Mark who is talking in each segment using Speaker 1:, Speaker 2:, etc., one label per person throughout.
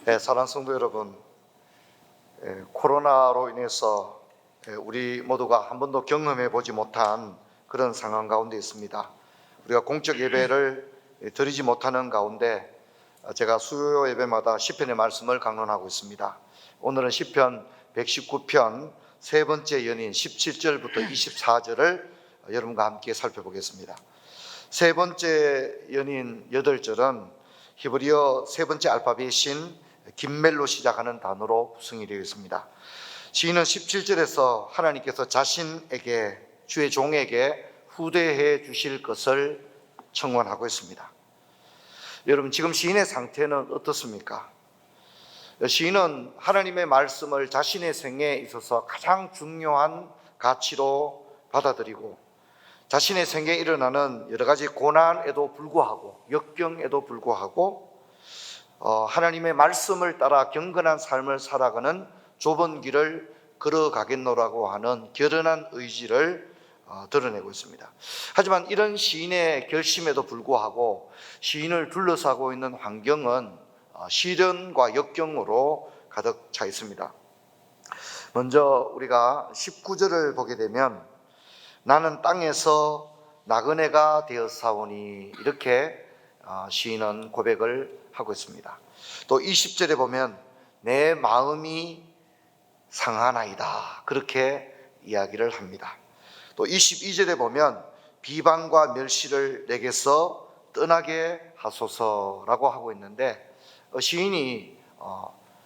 Speaker 1: 사랑하는 성도 여러분, 코로나로 인해서 우리 모두가 한 번도 경험해 보지 못한 그런 상황 가운데 있습니다. 우리가 공적 예배를 드리지 못하는 가운데 제가 수요 예배마다 시편의 말씀을 강론하고 있습니다. 오늘은 시편 119편 세 번째 연인 17절부터 24절을 여러분과 함께 살펴보겠습니다. 세 번째 연인 8절은 히브리어 세 번째 알파벳인 김멜로 시작하는 단어로 구성이 되어 있습니다. 시인은 17절에서 하나님께서 자신에게, 주의 종에게 후대해 주실 것을 청원하고 있습니다. 여러분, 지금 시인의 상태는 어떻습니까? 시인은 하나님의 말씀을 자신의 생애에 있어서 가장 중요한 가치로 받아들이고, 자신의 생애에 일어나는 여러 가지 고난에도 불구하고, 역경에도 불구하고 하나님의 말씀을 따라 경건한 삶을 살아가는 좁은 길을 걸어가겠노라고 하는 결연한 의지를 드러내고 있습니다. 하지만 이런 시인의 결심에도 불구하고 시인을 둘러싸고 있는 환경은 시련과 역경으로 가득 차 있습니다. 먼저 우리가 19절을 보게 되면 나는 땅에서 나그네가 되었사오니, 이렇게 시인은 고백을 하고 있습니다. 또 20절에 보면 내 마음이 상하나이다, 그렇게 이야기를 합니다. 또 22절에 보면 비방과 멸시를 내게서 떠나게 하소서라고 하고 있는데, 시인이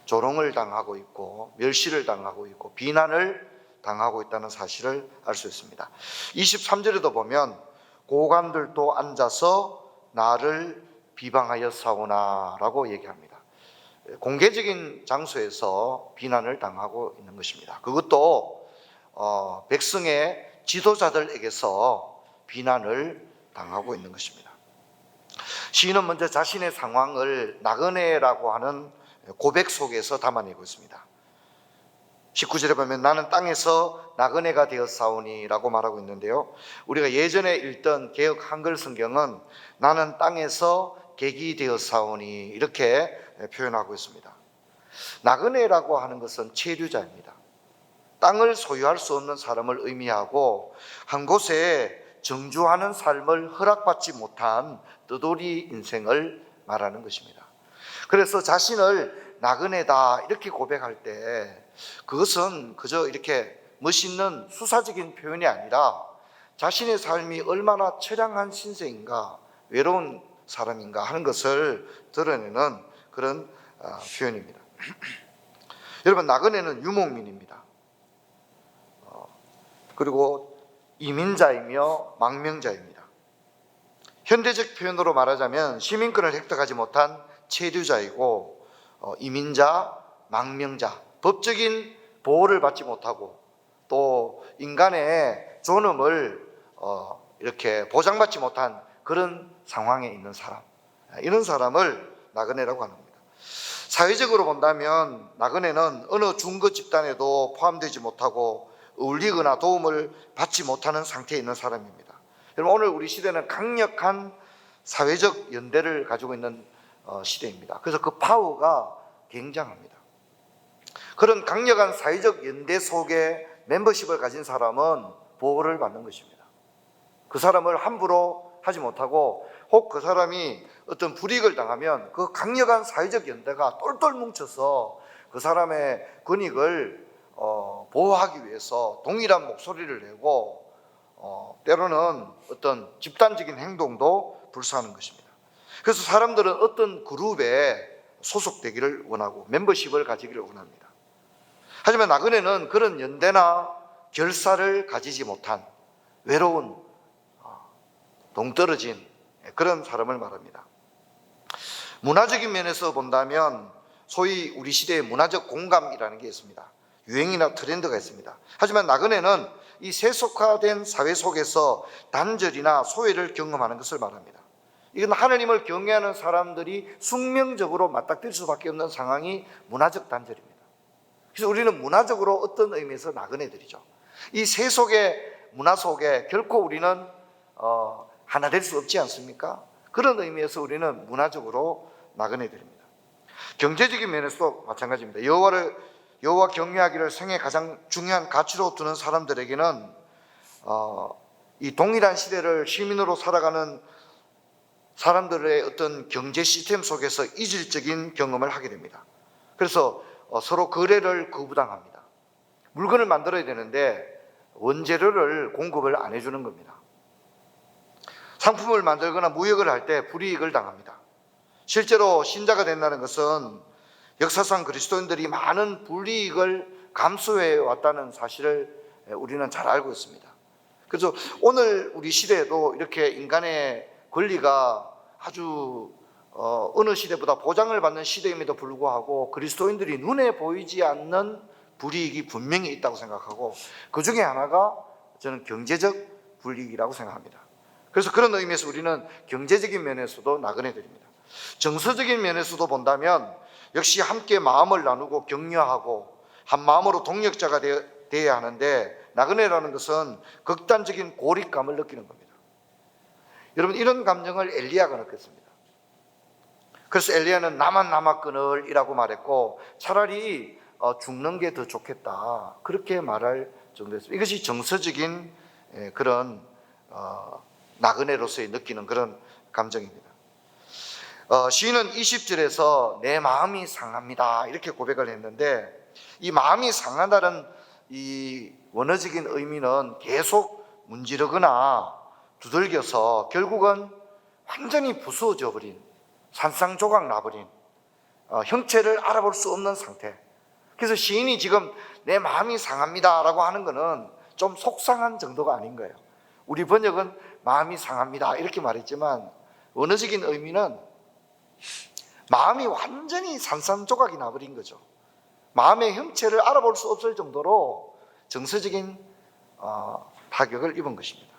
Speaker 1: 조롱을 당하고 있고 멸시를 당하고 있고 비난을 당하고 있다는 사실을 알 수 있습니다. 23절에도 보면 고관들도 앉아서 나를 비방하였사오나라고 얘기합니다. 공개적인 장소에서 비난을 당하고 있는 것입니다. 그것도 백성의 지도자들에게서 비난을 당하고 있는 것입니다. 시인은 먼저 자신의 상황을 나그네라고 하는 고백 속에서 담아내고 있습니다. 19절에 보면 나는 땅에서 나그네가 되었사오니 라고 말하고 있는데요, 우리가 예전에 읽던 개역 한글 성경은 나는 땅에서 객이 되었사오니 이렇게 표현하고 있습니다. 나그네라고 하는 것은 체류자입니다. 땅을 소유할 수 없는 사람을 의미하고 한 곳에 정주하는 삶을 허락받지 못한 뜨돌이 인생을 말하는 것입니다. 그래서 자신을 나그네다 이렇게 고백할 때 그것은 그저 이렇게 멋있는 수사적인 표현이 아니라 자신의 삶이 얼마나 처량한 신세인가, 외로운 사람인가 하는 것을 드러내는 그런 표현입니다. 여러분, 나그네는 유목민입니다. 그리고 이민자이며 망명자입니다. 현대적 표현으로 말하자면 시민권을 획득하지 못한 체류자이고 이민자, 망명자, 법적인 보호를 받지 못하고 또 인간의 존엄을 이렇게 보장받지 못한 그런 상황에 있는 사람, 이런 사람을 나그네라고 합니다. 사회적으로 본다면 나그네는 어느 중거 집단에도 포함되지 못하고 어울리거나 도움을 받지 못하는 상태에 있는 사람입니다. 여러분, 오늘 우리 시대는 강력한 사회적 연대를 가지고 있는 시대입니다. 그래서 그 파워가 굉장합니다. 그런 강력한 사회적 연대 속에 멤버십을 가진 사람은 보호를 받는 것입니다. 그 사람을 함부로 하지 못하고 혹 그 사람이 어떤 불이익을 당하면 그 강력한 사회적 연대가 똘똘 뭉쳐서 그 사람의 권익을 보호하기 위해서 동일한 목소리를 내고 때로는 어떤 집단적인 행동도 불사하는 것입니다. 그래서 사람들은 어떤 그룹에 소속되기를 원하고 멤버십을 가지기를 원합니다. 하지만 나그네는 그런 연대나 결사를 가지지 못한 외로운 동떨어진 그런 사람을 말합니다. 문화적인 면에서 본다면 소위 우리 시대의 문화적 공감이라는 게 있습니다. 유행이나 트렌드가 있습니다. 하지만 나그네는 이 세속화된 사회 속에서 단절이나 소외를 경험하는 것을 말합니다. 이건 하나님을 경외하는 사람들이 숙명적으로 맞닥뜨릴 수밖에 없는 상황이 문화적 단절입니다. 그래서 우리는 문화적으로 어떤 의미에서 나그네들이죠. 이 세속의 문화 속에 결코 우리는 하나 될 수 없지 않습니까? 그런 의미에서 우리는 문화적으로 나그네들입니다. 경제적인 면에서도 마찬가지입니다. 여호와 경외하기를 생애 가장 중요한 가치로 두는 사람들에게는 이 동일한 시대를 시민으로 살아가는 사람들의 어떤 경제 시스템 속에서 이질적인 경험을 하게 됩니다. 그래서 서로 거래를 거부당합니다. 물건을 만들어야 되는데 원재료를 공급을 안 해주는 겁니다. 상품을 만들거나 무역을 할 때 불이익을 당합니다. 실제로 신자가 된다는 것은 역사상 그리스도인들이 많은 불이익을 감수해 왔다는 사실을 우리는 잘 알고 있습니다. 그래서 오늘 우리 시대에도 이렇게 인간의 권리가 아주 어느 시대보다 보장을 받는 시대임에도 불구하고 그리스도인들이 눈에 보이지 않는 불이익이 분명히 있다고 생각하고, 그 중에 하나가 저는 경제적 불이익이라고 생각합니다. 그래서 그런 의미에서 우리는 경제적인 면에서도 나그네 드립니다. 정서적인 면에서도 본다면 역시 함께 마음을 나누고 격려하고 한 마음으로 동력자가 되어야 하는데, 나그네라는 것은 극단적인 고립감을 느끼는 겁니다. 여러분, 이런 감정을 엘리야가 느꼈습니다. 그래서 엘리야는 나만 남았거늘 이라고 말했고, 차라리 죽는 게 더 좋겠다, 그렇게 말할 정도였습니다. 이것이 정서적인 그런 나그네로서의 느끼는 그런 감정입니다. 시인은 20절에서 내 마음이 상합니다 이렇게 고백을 했는데, 이 마음이 상하다는 이 원어적인 의미는 계속 문지르거나 두들겨서 결국은 완전히 부수어져 버린, 산산조각 나버린, 형체를 알아볼 수 없는 상태. 그래서 시인이 지금 내 마음이 상합니다 라고 하는 것은 좀 속상한 정도가 아닌 거예요. 우리 번역은 마음이 상합니다 이렇게 말했지만, 원어적인 의미는 마음이 완전히 산산조각이 나버린 거죠. 마음의 형체를 알아볼 수 없을 정도로 정서적인 타격을 입은 것입니다.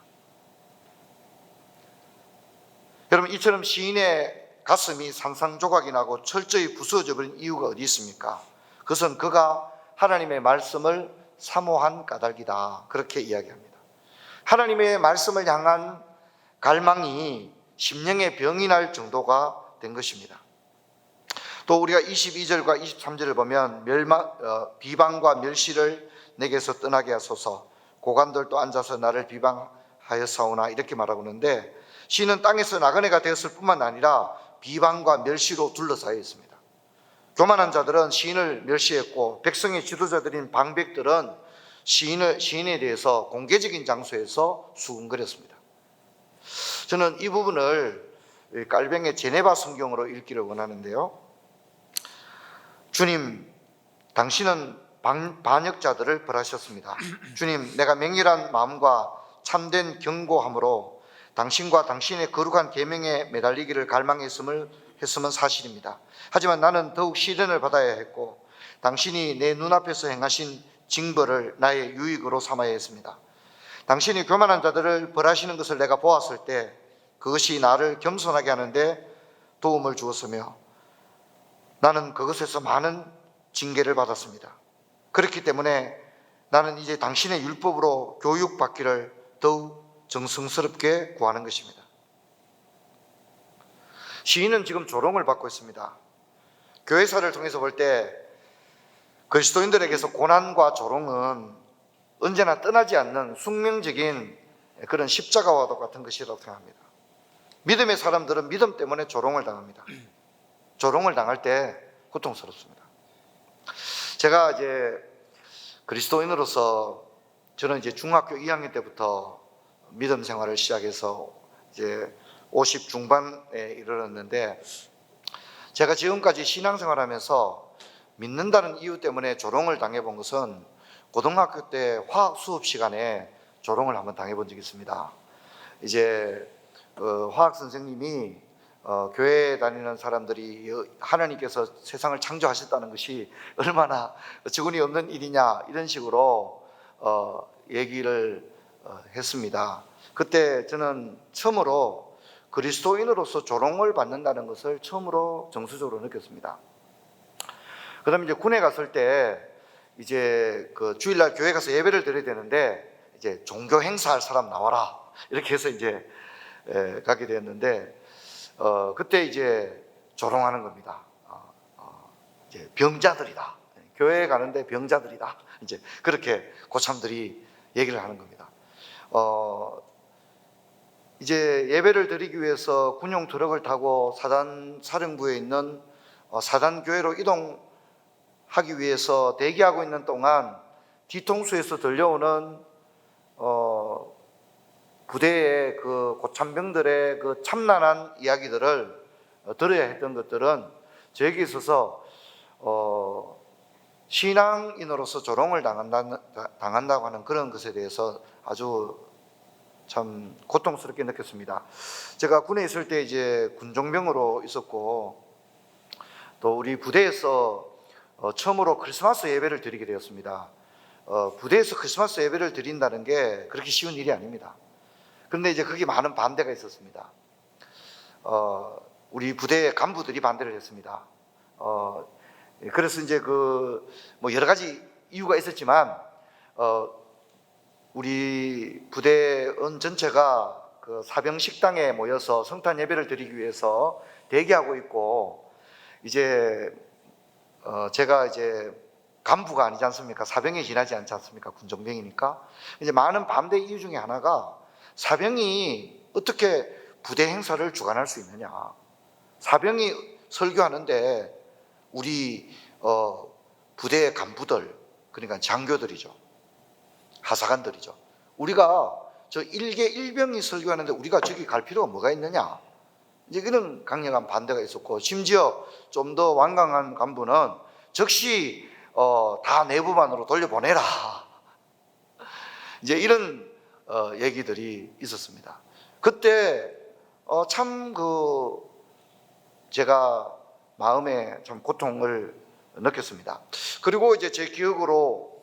Speaker 1: 여러분, 이처럼 시인의 가슴이 산산조각이 나고 철저히 부서져 버린 이유가 어디 있습니까? 그것은 그가 하나님의 말씀을 사모한 까닭이다, 그렇게 이야기합니다. 하나님의 말씀을 향한 갈망이 심령의 병이 날 정도가 된 것입니다. 또 우리가 22절과 23절을 보면 비방과 멸시를 내게서 떠나게 하소서, 고관들도 앉아서 나를 비방하였사오나 이렇게 말하고 있는데, 시인은 땅에서 나그네가 되었을 뿐만 아니라 비방과 멸시로 둘러싸여 있습니다. 교만한 자들은 시인을 멸시했고, 백성의 지도자들인 방백들은 시인에 대해서 공개적인 장소에서 수군거렸습니다. 저는 이 부분을 깔뱅의 제네바 성경으로 읽기를 원하는데요. 주님, 당신은 반역자들을 벌하셨습니다. 주님, 내가 맹렬한 마음과 참된 경고함으로 당신과 당신의 거룩한 계명에 매달리기를 갈망했음은 사실입니다. 하지만 나는 더욱 시련을 받아야 했고, 당신이 내 눈앞에서 행하신 징벌을 나의 유익으로 삼아야 했습니다. 당신이 교만한 자들을 벌하시는 것을 내가 보았을 때 그것이 나를 겸손하게 하는데 도움을 주었으며, 나는 그것에서 많은 징계를 받았습니다. 그렇기 때문에 나는 이제 당신의 율법으로 교육받기를 더욱 정성스럽게 구하는 것입니다. 시인은 지금 조롱을 받고 있습니다. 교회사를 통해서 볼 때 그리스도인들에게서 고난과 조롱은 언제나 떠나지 않는 숙명적인 그런 십자가와 같은 것이라고 생각합니다. 믿음의 사람들은 믿음 때문에 조롱을 당합니다. 조롱을 당할 때 고통스럽습니다. 제가 이제 그리스도인으로서 저는 이제 중학교 2학년 때부터 믿음 생활을 시작해서 이제 50 중반에 이르렀는데, 제가 지금까지 신앙생활하면서 믿는다는 이유 때문에 조롱을 당해본 것은 고등학교 때 화학 수업 시간에 조롱을 한번 당해본 적이 있습니다. 이제 화학 선생님이 교회에 다니는 사람들이 하나님께서 세상을 창조하셨다는 것이 얼마나 지구니 없는 일이냐 이런 식으로 얘기를 했습니다. 그때 저는 처음으로 그리스도인으로서 조롱을 받는다는 것을 처음으로 정서적으로 느꼈습니다. 그 다음에 이제 군에 갔을 때 이제 그 주일날 교회 가서 예배를 드려야 되는데, 이제 종교 행사할 사람 나와라 이렇게 해서 이제 가게 되었는데, 그때 이제 조롱하는 겁니다. 이제 병자들이다. 교회에 가는데 병자들이다. 이제 그렇게 고참들이 얘기를 하는 겁니다. 이제 예배를 드리기 위해서 군용 트럭을 타고 사단 사령부에 있는 사단 교회로 이동하기 위해서 대기하고 있는 동안 뒤통수에서 들려오는 부대의 그 고참병들의 그 참난한 이야기들을 들어야 했던 것들은 저에게 있어서 신앙인으로서 조롱을 당한다고 하는 그런 것에 대해서 아주 참 고통스럽게 느꼈습니다. 제가 군에 있을 때 이제 군종병으로 있었고, 또 우리 부대에서 처음으로 크리스마스 예배를 드리게 되었습니다. 부대에서 크리스마스 예배를 드린다는 게 그렇게 쉬운 일이 아닙니다. 그런데 이제 그게 많은 반대가 있었습니다. 우리 부대 간부들이 반대를 했습니다. 그래서 이제 뭐 여러 가지 이유가 있었지만, 우리 부대원 전체가 그 사병 식당에 모여서 성탄 예배를 드리기 위해서 대기하고 있고, 이제 제가 이제 간부가 아니지 않습니까? 사병에 지나지 않지 않습니까? 군종병이니까. 이제 많은 반대 이유 중에 하나가, 사병이 어떻게 부대 행사를 주관할 수 있느냐. 사병이 설교하는데 우리 부대 간부들, 그러니까 장교들이죠, 하사관들이죠, 우리가 저 일개 일병이 설교하는데 우리가 저기 갈 필요가 뭐가 있느냐. 이제 이런 강력한 반대가 있었고, 심지어 좀 더 완강한 간부는 즉시 다 내부반으로 돌려보내라, 이제 이런 얘기들이 있었습니다. 그때 참 제가 마음에 좀 고통을 느꼈습니다. 그리고 이제 제 기억으로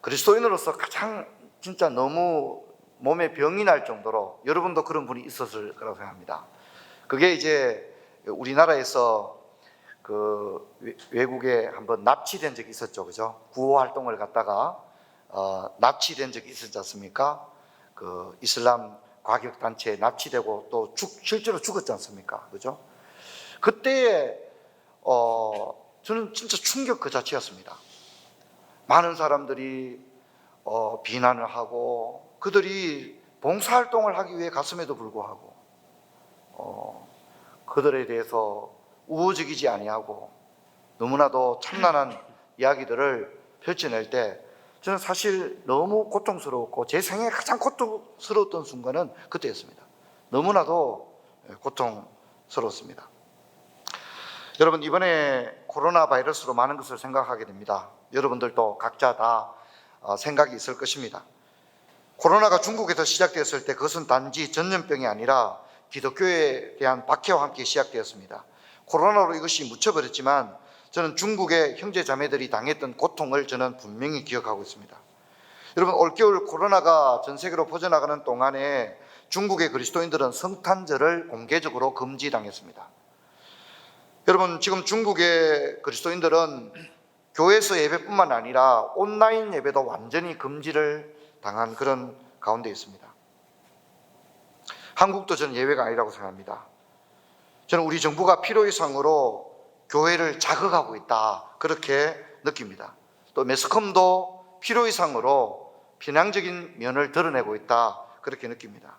Speaker 1: 그리스도인으로서 가장 진짜 너무 몸에 병이 날 정도로, 여러분도 그런 분이 있었을 거라고 생각합니다. 그게 이제 우리나라에서 외국에 한번 납치된 적이 있었죠, 그죠? 구호 활동을 갔다가 납치된 적이 있었지 않습니까? 그 이슬람 과격 단체에 납치되고 또 실제로 죽었지 않습니까, 그죠? 그때 저는 진짜 충격 그 자체였습니다. 많은 사람들이 비난을 하고, 그들이 봉사활동을 하기 위해 갔음에도 불구하고 그들에 대해서 우호적이지 아니하고 너무나도 참난한 이야기들을 펼쳐낼 때, 저는 사실 너무 고통스러웠고, 제 생애에 가장 고통스러웠던 순간은 그때였습니다. 너무나도 고통스러웠습니다. 여러분, 이번에 코로나 바이러스로 많은 것을 생각하게 됩니다. 여러분들도 각자 다 생각이 있을 것입니다. 코로나가 중국에서 시작되었을 때 그것은 단지 전염병이 아니라 기독교에 대한 박해와 함께 시작되었습니다. 코로나로 이것이 묻혀버렸지만 저는 중국의 형제 자매들이 당했던 고통을 저는 분명히 기억하고 있습니다. 여러분, 올겨울 코로나가 전 세계로 퍼져나가는 동안에 중국의 그리스도인들은 성탄절을 공개적으로 금지당했습니다. 여러분, 지금 중국의 그리스도인들은 교회에서 예배뿐만 아니라 온라인 예배도 완전히 금지를 당한 그런 가운데 있습니다. 한국도 저는 예외가 아니라고 생각합니다. 저는 우리 정부가 필요 이상으로 교회를 자극하고 있다, 그렇게 느낍니다. 또 매스컴도 필요 이상으로 편향적인 면을 드러내고 있다, 그렇게 느낍니다.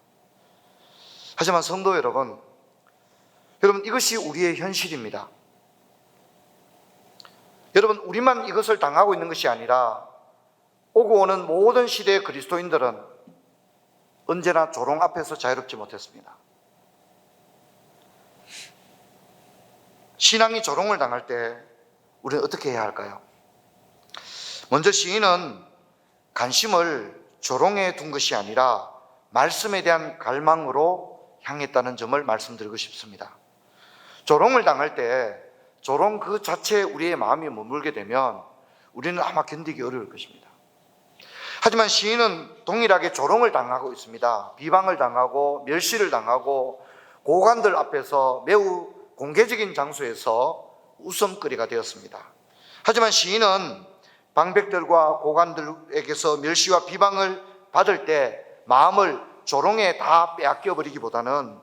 Speaker 1: 하지만 성도 여러분, 이것이 우리의 현실입니다. 여러분, 우리만 이것을 당하고 있는 것이 아니라 오고 오는 모든 시대의 그리스도인들은 언제나 조롱 앞에서 자유롭지 못했습니다. 신앙이 조롱을 당할 때 우리는 어떻게 해야 할까요? 먼저 시인은 관심을 조롱에 둔 것이 아니라 말씀에 대한 갈망으로 향했다는 점을 말씀드리고 싶습니다. 조롱을 당할 때 조롱 그 자체에 우리의 마음이 머물게 되면 우리는 아마 견디기 어려울 것입니다. 하지만 시인은 동일하게 조롱을 당하고 있습니다. 비방을 당하고 멸시를 당하고 고관들 앞에서 매우 공개적인 장소에서 웃음거리가 되었습니다. 하지만 시인은 방백들과 고관들에게서 멸시와 비방을 받을 때 마음을 조롱에 다 빼앗겨 버리기보다는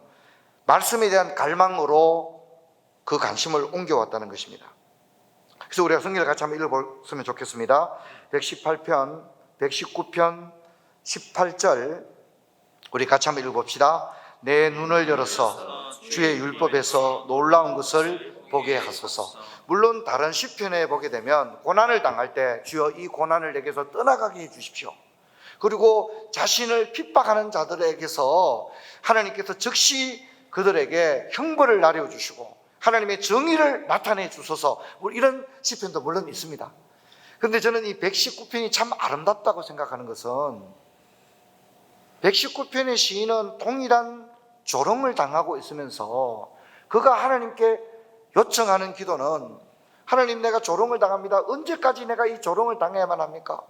Speaker 1: 말씀에 대한 갈망으로 그 관심을 옮겨왔다는 것입니다. 그래서 우리가 성경을 같이 한번 읽어보면 좋겠습니다. 118편, 119편 18절 우리 같이 한번 읽어봅시다. 내 눈을 열어서 주의 율법에서 놀라운 것을 보게 하소서. 물론 다른 시편에 보게 되면 고난을 당할 때 주여 이 고난을 내게서 떠나가게 해주십시오. 그리고 자신을 핍박하는 자들에게서 하나님께서 즉시 그들에게 형벌을 내려주시고 하나님의 정의를 나타내 주소서, 이런 시편도 물론 있습니다. 그런데 저는 이 119편이 참 아름답다고 생각하는 것은 119편의 시인은 동일한 조롱을 당하고 있으면서 그가 하나님께 요청하는 기도는 하나님, 내가 조롱을 당합니다. 언제까지 내가 이 조롱을 당해야만 합니까?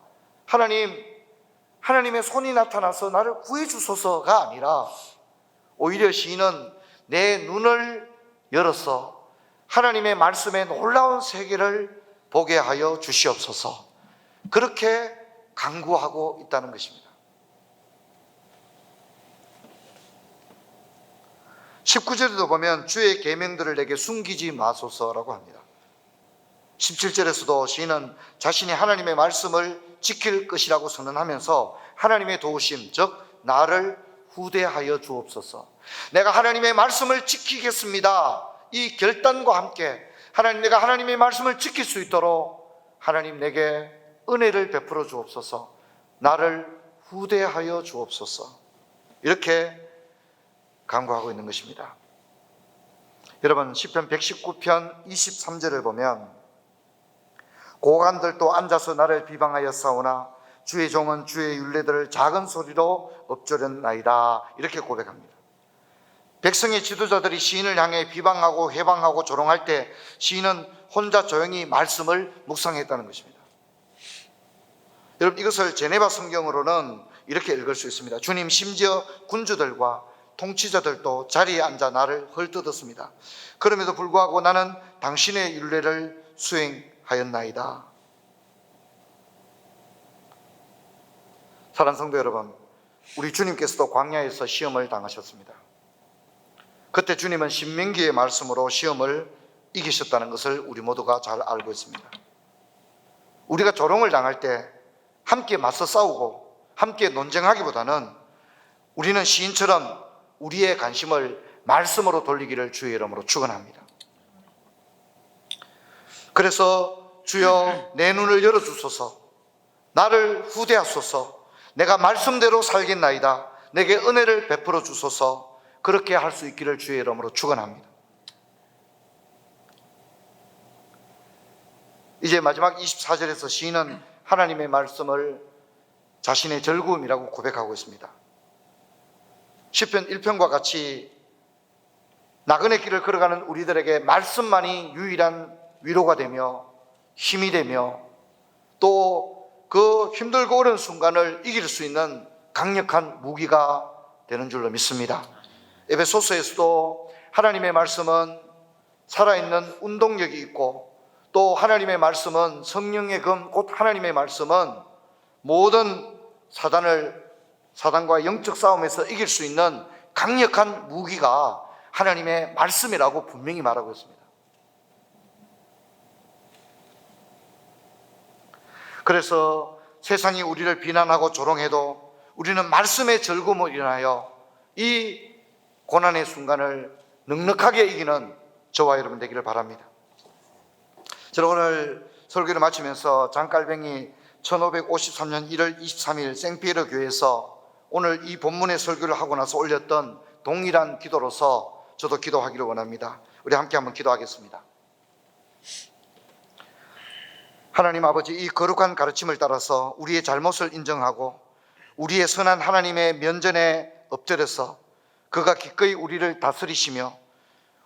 Speaker 1: 하나님의 손이 나타나서 나를 구해 주소서가 아니라 오히려 시인은 내 눈을 열어서 하나님의 말씀의 놀라운 세계를 보게 하여 주시옵소서, 그렇게 간구하고 있다는 것입니다. 19절에도 보면 주의 계명들을 내게 숨기지 마소서라고 합니다. 17절에서도 시인은 자신이 하나님의 말씀을 지킬 것이라고 선언하면서 하나님의 도우심, 즉 나를 후대하여 주옵소서, 내가 하나님의 말씀을 지키겠습니다, 이 결단과 함께 하나님, 내가 하나님의 말씀을 지킬 수 있도록 하나님 내게 은혜를 베풀어 주옵소서, 나를 후대하여 주옵소서, 이렇게 간구하고 있는 것입니다. 여러분, 시편 119편 23절을 보면 고관들도 앉아서 나를 비방하여 싸우나 주의 종은 주의 율례들을 작은 소리로 엎조렸나이다, 이렇게 고백합니다. 백성의 지도자들이 시인을 향해 비방하고 해방하고 조롱할 때 시인은 혼자 조용히 말씀을 묵상했다는 것입니다. 여러분, 이것을 제네바 성경으로는 이렇게 읽을 수 있습니다. 주님, 심지어 군주들과 통치자들도 자리에 앉아 나를 헐뜯었습니다. 그럼에도 불구하고 나는 당신의 율례를 수행하였나이다. 사랑하는 성도 여러분, 우리 주님께서도 광야에서 시험을 당하셨습니다. 그때 주님은 신명기의 말씀으로 시험을 이기셨다는 것을 우리 모두가 잘 알고 있습니다. 우리가 조롱을 당할 때 함께 맞서 싸우고 함께 논쟁하기보다는 우리는 시인처럼 우리의 관심을 말씀으로 돌리기를 주의 이름으로 축원합니다. 그래서 주여 내 눈을 열어주소서, 나를 후대하소서, 내가 말씀대로 살겠나이다, 내게 은혜를 베풀어 주소서, 그렇게 할 수 있기를 주의 이름으로 축원합니다. 이제 마지막 24절에서 시인은 하나님의 말씀을 자신의 즐거움이라고 고백하고 있습니다. 시편 1편과 같이 나그네 길을 걸어가는 우리들에게 말씀만이 유일한 위로가 되며 힘이 되며 또 그 힘들고 어려운 순간을 이길 수 있는 강력한 무기가 되는 줄로 믿습니다. 에베소서에서도 하나님의 말씀은 살아있는 운동력이 있고 또 하나님의 말씀은 성령의 금, 곧 하나님의 말씀은 모든 사단과의 영적 싸움에서 이길 수 있는 강력한 무기가 하나님의 말씀이라고 분명히 말하고 있습니다. 그래서 세상이 우리를 비난하고 조롱해도 우리는 말씀의 즐거움을 인하여 이 고난의 순간을 넉넉하게 이기는 저와 여러분 되기를 바랍니다. 저는 오늘 설교를 마치면서 장깔뱅이 1553년 1월 23일 생피에르 교회에서 오늘 이 본문의 설교를 하고 나서 올렸던 동일한 기도로서 저도 기도하기를 원합니다. 우리 함께 한번 기도하겠습니다. 하나님 아버지, 이 거룩한 가르침을 따라서 우리의 잘못을 인정하고 우리의 선한 하나님의 면전에 엎드려서 그가 기꺼이 우리를 다스리시며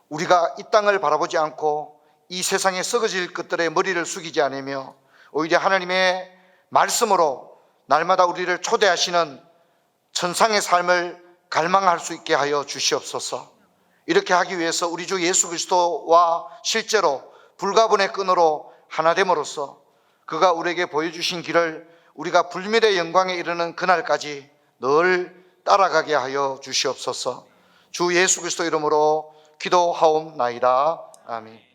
Speaker 1: 우리가 이 땅을 바라보지 않고 이 세상에 썩어질 것들에 머리를 숙이지 않으며 오히려 하나님의 말씀으로 날마다 우리를 초대하시는 천상의 삶을 갈망할 수 있게 하여 주시옵소서. 이렇게 하기 위해서 우리 주 예수 그리스도와 실제로 불가분의 끈으로 하나 됨으로써 그가 우리에게 보여주신 길을 우리가 불멸의 영광에 이르는 그날까지 늘 따라가게 하여 주시옵소서. 주 예수 그리스도 이름으로 기도하옵나이다. 아멘.